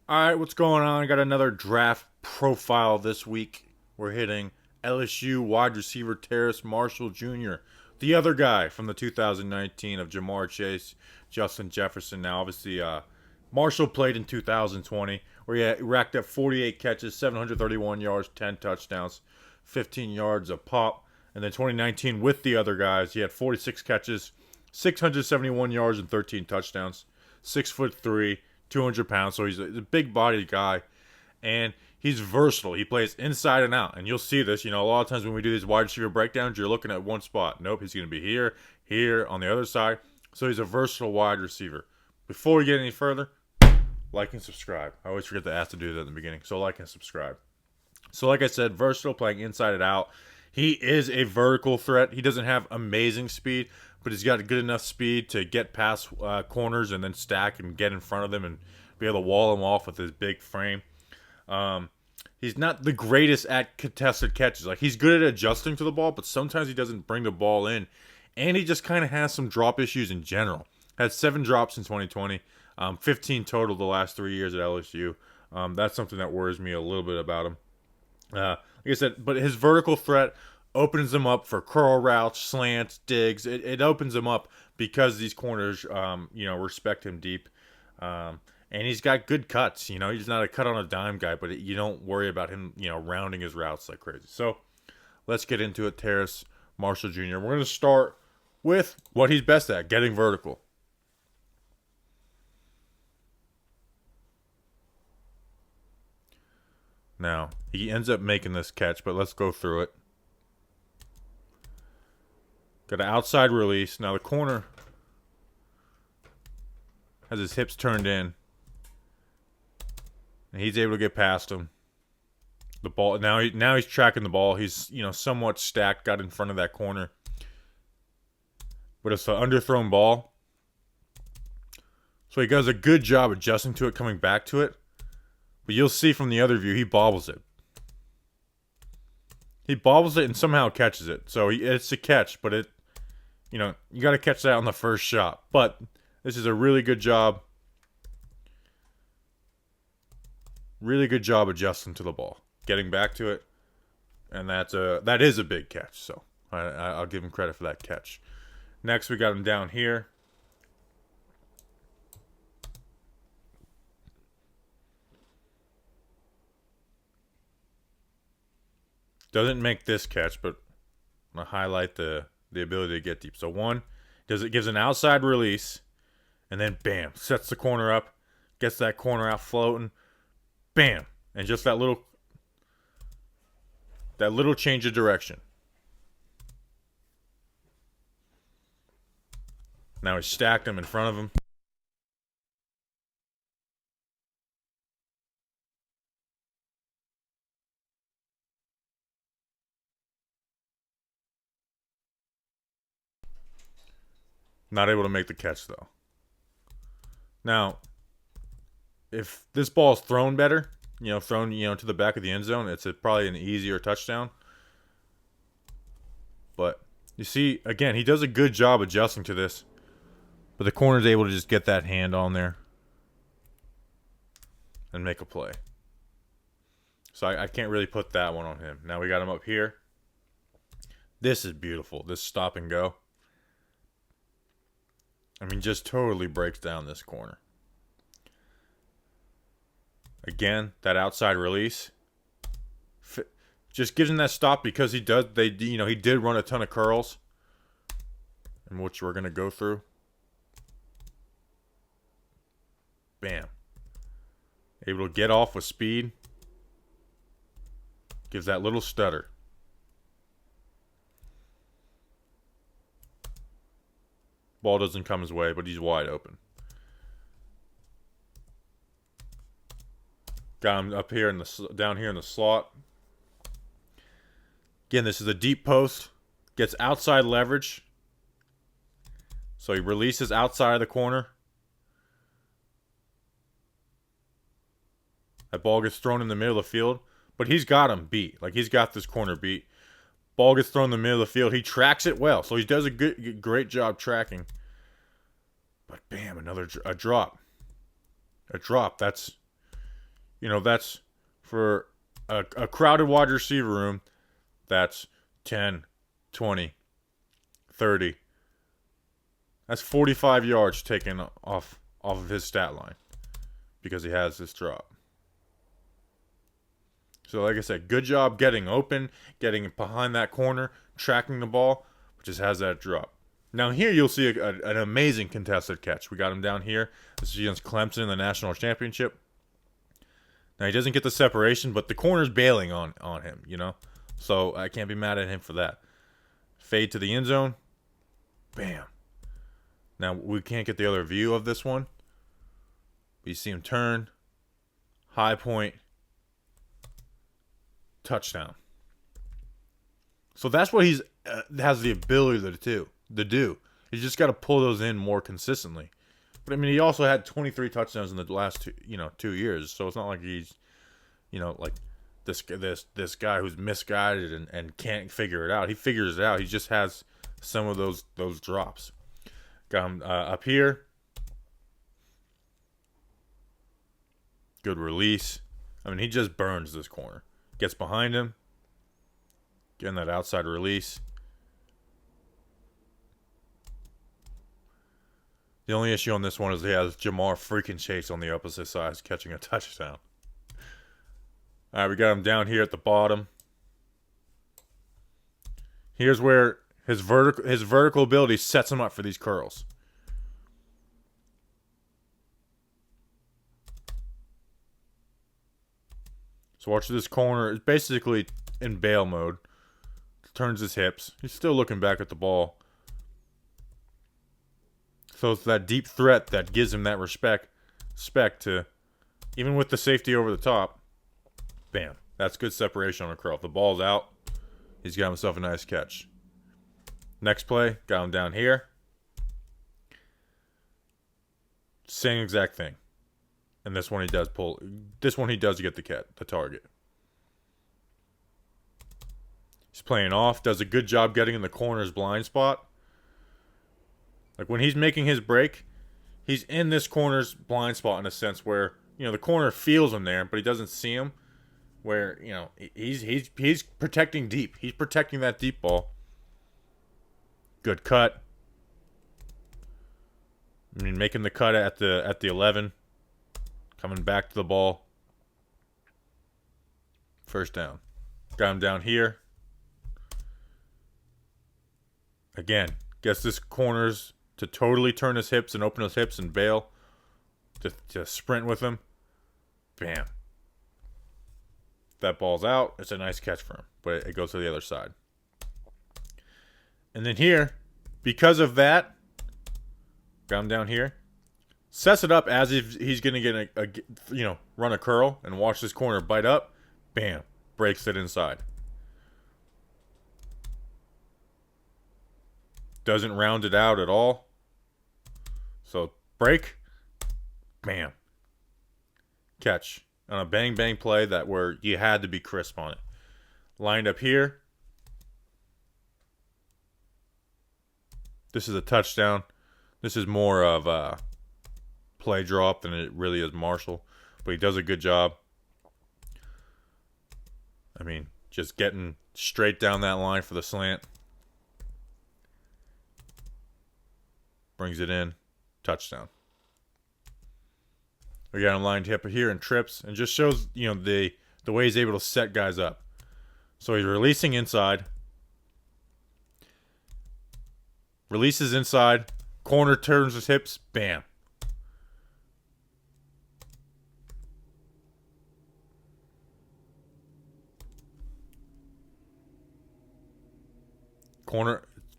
All right, what's going on? I got another draft profile this week. We're hitting LSU wide receiver Terrace Marshall Jr., the other guy from the 2019 of Jamar Chase, Justin Jefferson. Now, obviously, Marshall played in 2020, where he racked up 48 catches, 731 yards, 10 touchdowns, 15 yards a pop. And then 2019 with the other guys, he had 46 catches, 671 yards, and 13 touchdowns. 6'3", 200 pounds, so he's a big bodied guy, and he's versatile. He plays inside and out, and you'll see this. A lot of times when we do these wide receiver breakdowns, you're looking at one spot. Nope, he's going to be here, here, on the other side. So he's a versatile wide receiver. Before we get any further, like and subscribe. I always forget to ask to do that in the beginning, so like and subscribe. So like I said, versatile, playing inside and out. He is a vertical threat. He doesn't have amazing speed, but he's got good enough speed to get past corners and then stack and get in front of them and be able to wall them off with his big frame. He's not the greatest at contested catches. Like, he's good at adjusting to the ball, but sometimes he doesn't bring the ball in. And he just kind of has some drop issues in general. Had 7 drops in 2020, 15 total the last 3 years at LSU. That's something that worries me a little bit about him. Like I said, but his vertical threat opens him up for curl routes, slants, digs. It opens him up because these corners, respect him deep. And he's got good cuts. He's not a cut on a dime guy, but you don't worry about him, rounding his routes like crazy. So let's get into it. Terrace Marshall Jr. We're going to start with what he's best at, getting vertical. Now, he ends up making this catch, but let's go through it. Got an outside release. Now the corner has his hips turned in, and he's able to get past him. The ball now he's tracking the ball. He's somewhat stacked, got in front of that corner, but it's an underthrown ball. So he does a good job adjusting to it, coming back to it. But you'll see from the other view, he bobbles it. He bobbles it and somehow catches it. So it's a catch, but you got to catch that on the first shot. But this is a really good job. Really good job adjusting to the ball, getting back to it, and that is a big catch. So I'll give him credit for that catch. Next, we got him down here. Doesn't make this catch, but I'm gonna highlight the ability to get deep. So one, gives an outside release, and then bam, sets the corner up, gets that corner out floating, bam, and just that little change of direction. Now he's stacked him in front of him. Not able to make the catch, though. Now, if this ball is thrown better, thrown, to the back of the end zone, it's probably an easier touchdown. But you see, again, he does a good job adjusting to this. But the corner's able to just get that hand on there and make a play. So I can't really put that one on him. Now we got him up here. This is beautiful. This stop and go. Just totally breaks down this corner. Again, that outside release just gives him that stop because he did run a ton of curls, in which we're gonna go through. Bam. Able to get off with speed. Gives that little stutter. Ball doesn't come his way, but he's wide open. Got him up here down here in the slot. Again, this is a deep post. Gets outside leverage. So he releases outside of the corner. That ball gets thrown in the middle of the field, but he's got him beat. Like, he's got this corner beat. Ball gets thrown in the middle of the field. He tracks it well, so he does a great job tracking. But bam, a drop. A drop. That's That's for a crowded wide receiver room. That's 10, 20, 30. That's 45 yards taken off of his stat line because he has this drop. So like I said, good job getting open, getting behind that corner, tracking the ball, but just has that drop. Now here you'll see an amazing contested catch. We got him down here. This is against Clemson in the national championship. Now he doesn't get the separation, but the corner's bailing on him, So I can't be mad at him for that. Fade to the end zone. Bam. Now we can't get the other view of this one. But you see him turn. High point. Touchdown. So that's what he's has the ability to do. He's just got to pull those in more consistently. But I mean, he also had 23 touchdowns in the last 2 years. So it's not like he's like this guy who's misguided and can't figure it out. He figures it out. He just has some of those drops. Got him up here. Good release. I mean, he just burns this corner. Gets behind him. Getting that outside release. The only issue on this one is he has Jamar freaking Chase on the opposite side catching a touchdown. All right, we got him down here at the bottom. Here's where his vertical ability sets him up for these curls. So watch this corner. It's basically in bail mode. Turns his hips. He's still looking back at the ball. So it's that deep threat that gives him that respect to, even with the safety over the top. Bam. That's good separation on a curl. If the ball's out, he's got himself a nice catch. Next play, got him down here. Same exact thing. And this one he does pull. This one he does get the target. He's playing off. Does a good job getting in the corner's blind spot. Like when he's making his break, he's in this corner's blind spot in a sense where the corner feels him there, but he doesn't see him. Where he's protecting deep. He's protecting that deep ball. Good cut. I mean, making the cut at the 11. Coming back to the ball. First down. Got him down here. Again, gets this corners to totally turn his hips and open his hips and bail. To sprint with him. Bam. If that ball's out, it's a nice catch for him. But it goes to the other side. And then here, because of that, got him down here. Sets it up as if he's going to get run a curl and watch this corner bite up. Bam. Breaks it inside. Doesn't round it out at all. So, break. Bam. Catch. On a bang-bang play where you had to be crisp on it. Lined up here. This is a touchdown. This is more of a play drop than it really is Marshall. But he does a good job. I mean, just getting straight down that line for the slant. Brings it in. Touchdown. We got him lined up here and trips. And just shows, the way he's able to set guys up. So he's releasing inside. Releases inside. Corner turns his hips. Bam.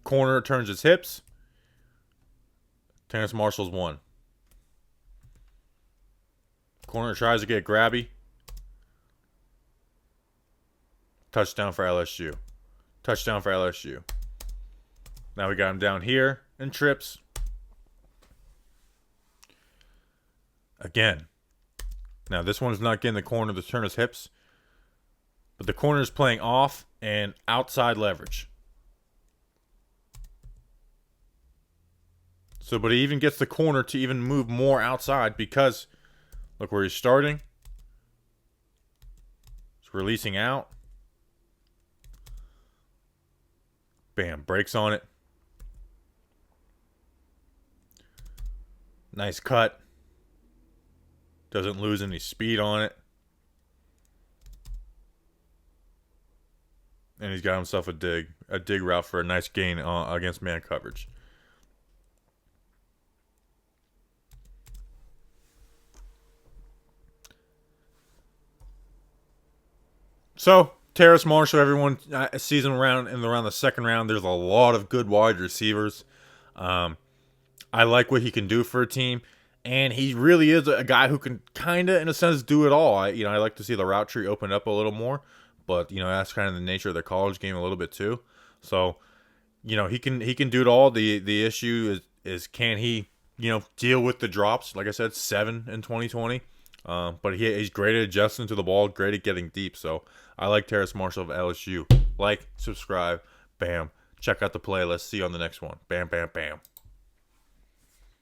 Corner turns his hips. Terrace Marshall's won. Corner tries to get grabby. Touchdown for LSU. Touchdown for LSU. Now we got him down here and trips. Again. Now this one's not getting the corner to turn his hips. But the corner is playing off and outside leverage. So, but he even gets the corner to even move more outside because look where he's starting. It's releasing out. Bam, brakes on it. Nice cut. Doesn't lose any speed on it. And he's got himself a dig route for a nice gain against man coverage. So, Terrace Marshall, everyone season around around the second round, there's a lot of good wide receivers. I like what he can do for a team, and he really is a guy who can kind of, in a sense, do it all. I like to see the route tree open up a little more, but that's kind of the nature of the college game a little bit too. So, he can do it all. The issue is can he deal with the drops? Like I said, 7 in 2020. But he's great at adjusting to the ball, great at getting deep. So I like Terrace Marshall of LSU. Like, subscribe, bam. Check out the playlist. See you on the next one. Bam, bam, bam.